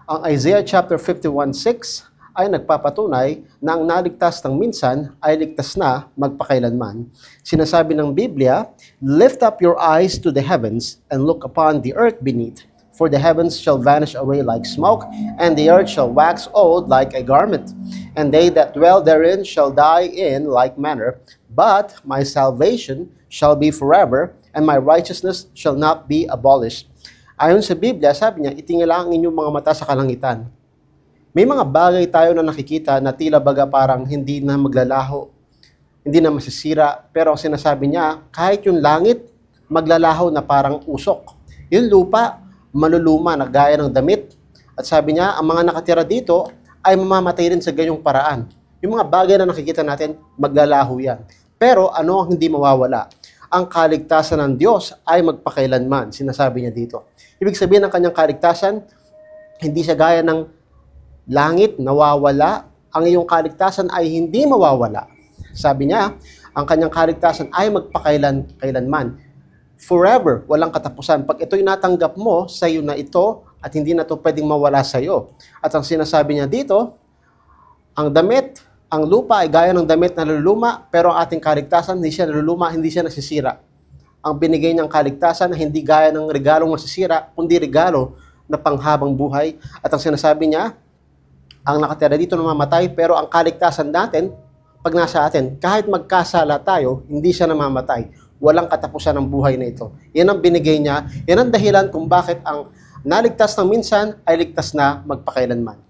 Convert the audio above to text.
Ang Isaiah chapter 51:6 ay nagpapatunay na ang naligtas ng minsan ay ligtas na magpakailanman. Sinasabi ng Biblia, "Lift up your eyes to the heavens and look upon the earth beneath. For the heavens shall vanish away like smoke, and the earth shall wax old like a garment. And they that dwell therein shall die in like manner. But my salvation shall be forever, and my righteousness shall not be abolished." Ayon sa Biblia, sabi niya, itingala ang inyong mga mata sa kalangitan. May mga bagay tayo na nakikita na tila baga parang hindi na maglalaho, hindi na masisira. Pero ang sinasabi niya, kahit yung langit, maglalaho na parang usok. Yung lupa, maluluma na gaya ng damit. At sabi niya, ang mga nakatira dito ay mamamatay rin sa ganyong paraan. Yung mga bagay na nakikita natin, maglalaho yan. Pero ano ang hindi mawawala? Ang kaligtasan ng Diyos ay magpakailanman, sinasabi niya dito. Ibig sabihin ng kanyang kaligtasan, hindi siya gaya ng langit, nawawala. Ang iyong kaligtasan ay hindi mawawala. Sabi niya, ang kanyang kaligtasan ay magpakailanman. Forever, walang katapusan. Pag ito'y natanggap mo, sa iyo na ito at hindi na ito pwedeng mawala sa iyo. At ang sinasabi niya dito, ang damit, ang lupa ay gaya ng damit na naluluma, pero ang ating kaligtasan, hindi siya naluluma, hindi siya nasisira. Ang binigay niyang kaligtasan na hindi gaya ng regalong masisira, kundi regalo na panghabang buhay. At ang sinasabi niya, ang nakatira dito namamatay, pero ang kaligtasan natin, pag nasa atin, kahit magkasala tayo, hindi siya namamatay. Walang katapusan ng buhay na ito. Yan ang binigay niya, yan ang dahilan kung bakit ang naligtas ng minsan ay ligtas na magpakailanman.